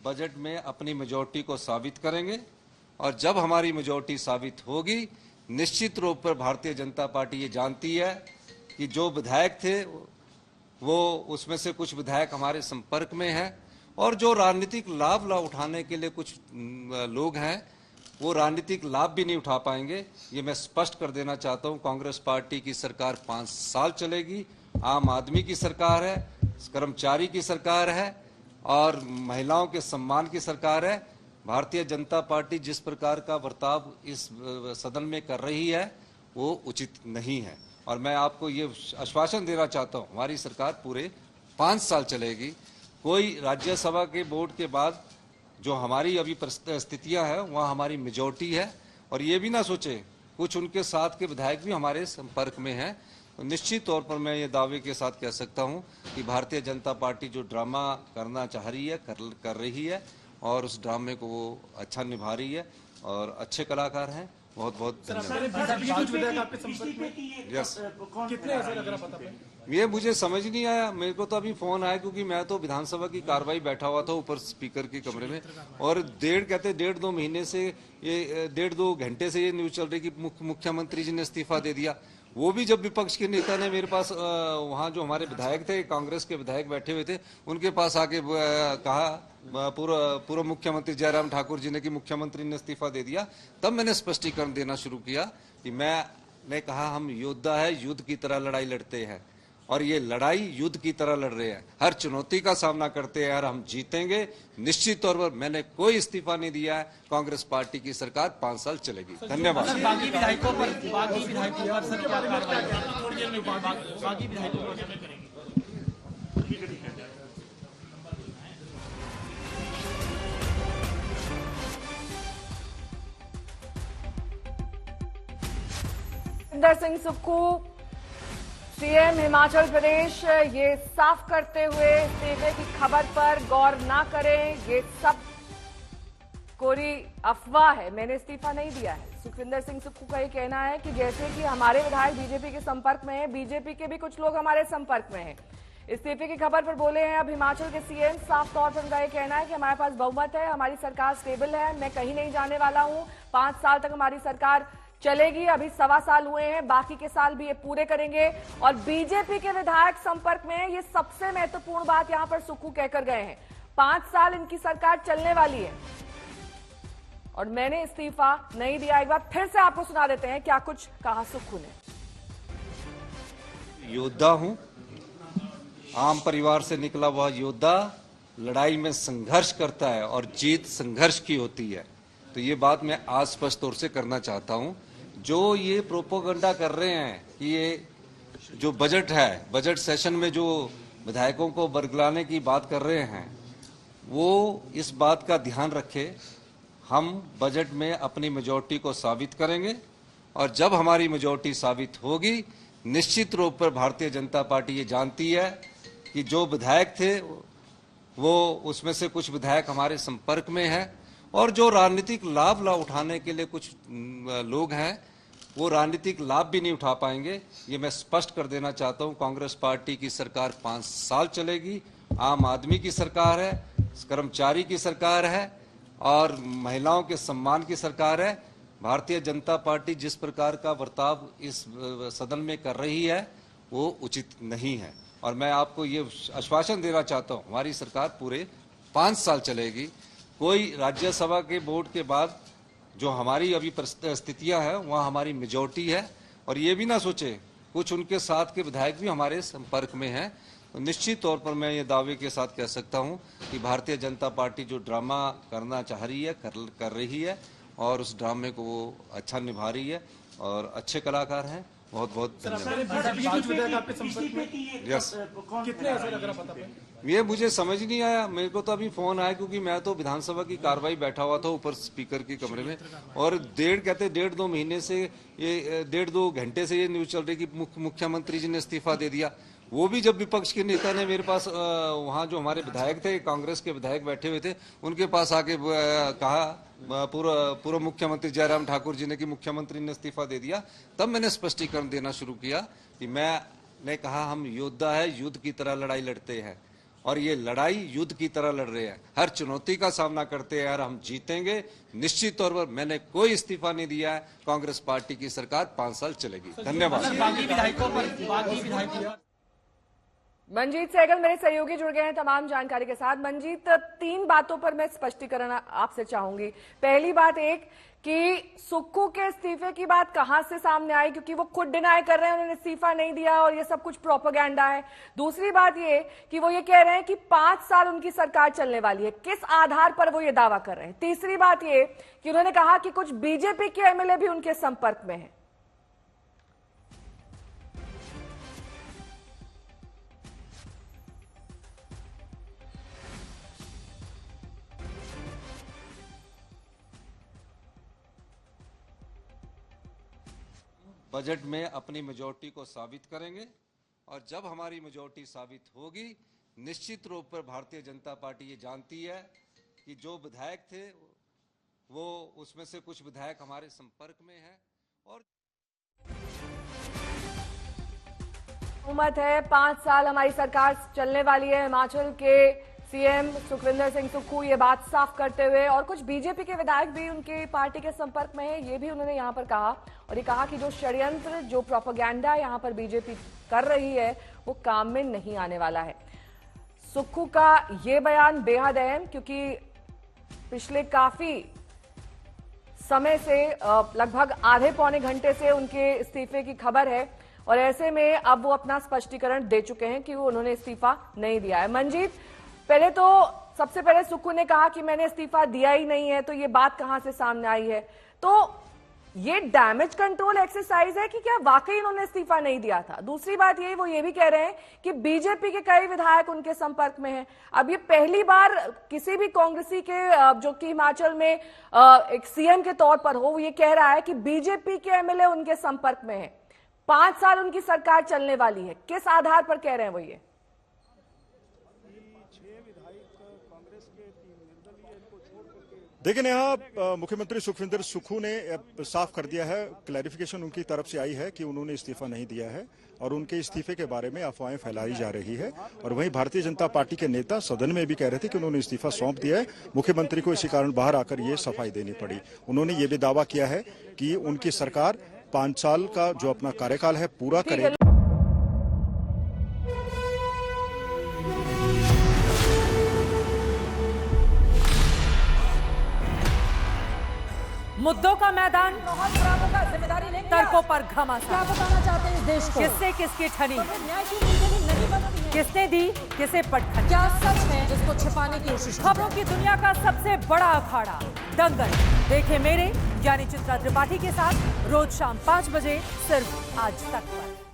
Budget में अपनी majority को साबित करेंगे और जब हमारी मेजॉरिटी साबित होगी, निश्चित रूप पर भारतीय जनता पार्टी ये जानती है कि जो विधायक थे वो उसमें से कुछ विधायक हमारे संपर्क में हैं और जो राजनीतिक लाभ उठाने के लिए कुछ लोग हैं वो राजनीतिक लाभ भी नहीं उठा पाएंगे। ये मैं स्पष्ट कर देना चाहता हूं। कांग्रेस पार्टी की सरकार 5 साल चलेगी। आम आदमी की सरकार है, कर्मचारी की सरकार है और महिलाओं के सम्मान की सरकार है। भारतीय जनता पार्टी जिस प्रकार का बर्ताव इस सदन में कर रही है वो उचित नहीं है और मैं आपको ये आश्वासन देना चाहता हूं, हमारी सरकार पूरे 5 साल चलेगी। कोई राज्यसभा के वोट के बाद जो हमारी अभी परिस्थितियां हैं वहाँ हमारी मेजॉरिटी है और ये भी ना सोचे, कुछ उनके साथ के विधायक भी हमारे संपर्क में हैं। तो निश्चित तौर पर मैं ये दावे के साथ कह सकता हूँ कि भारतीय जनता पार्टी जो ड्रामा करना चाह रही है कर रही है और उस ड्रामे को वो अच्छा निभा रही है और अच्छे कलाकार हैं। बहुत बहुत ये मुझे समझ नहीं आया। मेरे को तो अभी फोन आया क्योंकि मैं तो विधानसभा की कार्रवाई बैठा हुआ था ऊपर स्पीकर के कमरे में और डेढ़ दो महीने से ये 1.5-2 घंटे से ये न्यूज चल रही कि मुख्यमंत्री जी ने इस्तीफा दे दिया। वो भी जब विपक्ष के नेता ने मेरे पास वहाँ जो हमारे विधायक थे, कांग्रेस के विधायक बैठे हुए थे, उनके पास आके कहा पूर्व मुख्यमंत्री जयराम ठाकुर जी ने कि मुख्यमंत्री ने इस्तीफा दे दिया, तब मैंने स्पष्टीकरण देना शुरू किया कि मैंने कहा हम योद्धा है, युद्ध की तरह लड़ाई लड़ते हैं और ये लड़ाई युद्ध की तरह लड़ रहे हैं, हर चुनौती का सामना करते हैं और हम जीतेंगे निश्चित तौर पर। मैंने कोई इस्तीफा नहीं दिया है। कांग्रेस पार्टी की सरकार 5 साल चलेगी। धन्यवाद। बागी विधायकों पर सर क्या कार्रवाई? सुखविंदर सिंह सुक्खू सीएम हिमाचल प्रदेश ये साफ करते हुए इस्तीफे की खबर पर गौर ना करें, ये सब कोरी अफवाह है, मैंने इस्तीफा नहीं दिया है। सुखविंदर सिंह सुक्खू का ये कहना है कि जैसे कि हमारे विधायक बीजेपी के संपर्क में हैं, बीजेपी के भी कुछ लोग हमारे संपर्क में हैं। इस्तीफे की खबर पर बोले हैं अब हिमाचल के सीएम। साफ तौर पर उनका ये कहना है कि हमारे पास बहुमत है, हमारी सरकार स्टेबल है, मैं कहीं नहीं जाने वाला हूं, 5 साल तक हमारी सरकार चलेगी। अभी 1.25 साल हुए हैं, बाकी के साल भी ये पूरे करेंगे। और बीजेपी के विधायक संपर्क में है, ये सबसे महत्वपूर्ण बात यहां पर सुक्खू कहकर गए हैं। 5 साल इनकी सरकार चलने वाली है और मैंने इस्तीफा नहीं दिया। एक बार फिर से आपको सुना देते हैं क्या कुछ कहा सुक्खू ने। योद्धा हूं, आम परिवार से निकला हुआ योद्धा लड़ाई में संघर्ष करता है और जीत संघर्ष की होती है। तो ये बात मैं आज स्पष्ट तौर से करना चाहता हूं। जो ये प्रोपोगंडा कर रहे हैं कि ये जो बजट है, बजट सेशन में जो विधायकों को बरगलाने की बात कर रहे हैं, वो इस बात का ध्यान रखे, हम बजट में अपनी मेजॉरिटी को साबित करेंगे और जब हमारी मेजॉरिटी साबित होगी, निश्चित रूप पर भारतीय जनता पार्टी ये जानती है कि जो विधायक थे वो उसमें से कुछ विधायक हमारे संपर्क में हैं और जो राजनीतिक लाभ उठाने के लिए कुछ लोग हैं वो राजनीतिक लाभ भी नहीं उठा पाएंगे। ये मैं स्पष्ट कर देना चाहता हूं। कांग्रेस पार्टी की सरकार 5 साल चलेगी। आम आदमी की सरकार है, कर्मचारी की सरकार है और महिलाओं के सम्मान की सरकार है। भारतीय जनता पार्टी जिस प्रकार का बर्ताव इस सदन में कर रही है वो उचित नहीं है और मैं आपको ये आश्वासन देना चाहता हूं, हमारी सरकार पूरे 5 साल चलेगी। कोई राज्यसभा के वोट के बाद जो हमारी अभी परिस्थितियां हैं वहाँ हमारी मेजॉरिटी है और ये भी ना सोचे, कुछ उनके साथ के विधायक भी हमारे संपर्क में हैं। तो निश्चित तौर पर मैं ये दावे के साथ कह सकता हूँ कि भारतीय जनता पार्टी जो ड्रामा करना चाह रही है कर रही है और उस ड्रामे को वो अच्छा निभा रही है और अच्छे कलाकार हैं। बहुत बहुत ये मुझे समझ नहीं आया। मेरे को तो अभी फोन आया क्योंकि मैं तो विधानसभा की कार्रवाई बैठा हुआ था ऊपर स्पीकर के कमरे में और 1.5-2 महीने से ये 1.5-2 घंटे से ये न्यूज चल रही कि मुख्यमंत्री जी ने इस्तीफा दे दिया। वो भी जब विपक्ष के नेता ने मेरे पास वहाँ जो हमारे विधायक थे, कांग्रेस के विधायक बैठे हुए थे, उनके पास आके कहा पूर्व मुख्यमंत्री जयराम ठाकुर जी ने कि मुख्यमंत्री ने इस्तीफा दे दिया, तब मैंने स्पष्टीकरण देना शुरू किया कि मैंने कहा हम योद्धा है, युद्ध की तरह लड़ाई लड़ते हैं और ये लड़ाई युद्ध की तरह लड़ रहे हैं, हर चुनौती का सामना करते हैं और हम जीतेंगे निश्चित तौर पर। मैंने कोई इस्तीफा नहीं दिया है। कांग्रेस पार्टी की सरकार 5 साल चलेगी। धन्यवाद। बागी विधायकों मंजीत सहगल मेरे सहयोगी जुड़ गए हैं तमाम जानकारी के साथ। मंजीत, 3 बातों पर मैं स्पष्टीकरण आपसे चाहूंगी। पहली बात एक कि सुक्खू के इस्तीफे की बात कहां से सामने आई, क्योंकि वो खुद डिनाई कर रहे हैं उन्होंने इस्तीफा नहीं दिया और ये सब कुछ प्रोपेगेंडा है। दूसरी बात ये कि वो ये कह रहे हैं कि 5 साल उनकी सरकार चलने वाली है, किस आधार पर वो ये दावा कर रहे हैं। तीसरी बात ये कि उन्होंने कहा कि कुछ बीजेपी के एमएलए भी उनके संपर्क में हैं। बजट में अपनी मेजॉरिटी को साबित करेंगे और जब हमारी मेजॉरिटी साबित होगी, निश्चित रूप पर भारतीय जनता पार्टी ये जानती है कि जो विधायक थे वो उसमें से कुछ विधायक हमारे संपर्क में हैं और बहुमत है, 5 साल हमारी सरकार चलने वाली है। हिमाचल के सीएम सुखविंदर सिंह सुक्खू ये बात साफ करते हुए, और कुछ बीजेपी के विधायक भी उनके पार्टी के संपर्क में है, ये भी उन्होंने यहां पर कहा। और ये कहा कि जो षड्यंत्र, जो प्रोपेगेंडा यहां पर बीजेपी कर रही है वो काम में नहीं आने वाला है। सुक्खू का ये बयान बेहद अहम, क्योंकि पिछले काफी समय से लगभग आधे पौने घंटे से उनके इस्तीफे की खबर है और ऐसे में अब वो अपना स्पष्टीकरण दे चुके हैं कि वो उन्होंने इस्तीफा नहीं दिया है। मंजीत, पहले तो सबसे पहले सुक्खू ने कहा कि मैंने इस्तीफा दिया ही नहीं है, तो ये बात कहां से सामने आई है? तो ये डैमेज कंट्रोल एक्सरसाइज है कि क्या वाकई उन्होंने इस्तीफा नहीं दिया था? दूसरी बात ये, वो ये भी कह रहे हैं कि बीजेपी के कई विधायक उनके संपर्क में हैं। अब ये पहली बार किसी भी कांग्रेसी के जो कि हिमाचल में एक सीएम के तौर पर हो, वो ये कह रहा है कि बीजेपी के एमएलए उनके संपर्क में है, 5 साल उनकी सरकार चलने वाली है। किस आधार पर कह रहे हैं वो ये? देखिए, यहाँ मुख्यमंत्री सुखविंदर सुक्खू ने साफ कर दिया है, क्लैरिफिकेशन उनकी तरफ से आई है कि उन्होंने इस्तीफा नहीं दिया है और उनके इस्तीफे के बारे में अफवाहें फैलाई जा रही है। और वहीं भारतीय जनता पार्टी के नेता सदन में भी कह रहे थे कि उन्होंने इस्तीफा सौंप दिया है। मुख्यमंत्री को इसी कारण बाहर आकर ये सफाई देनी पड़ी। उन्होंने ये भी दावा किया है कि उनकी सरकार 5 साल का जो अपना कार्यकाल है पूरा करेगी। मुद्दों का मैदान, जिम्मेदारी लेंगे तर्कों पर घमासान। क्या बताना चाहते हैं इस देश को? किससे किसकी ठनी, न्याय की नीति नहीं बनती है। किसने दी किसे पटखनी। क्या सच है जिसको छिपाने की कोशिश? खबरों की दुनिया का सबसे बड़ा अखाड़ा दंगल देखे मेरे यानी चित्रा त्रिपाठी के साथ रोज शाम 5 बजे सिर्फ आज तक पर।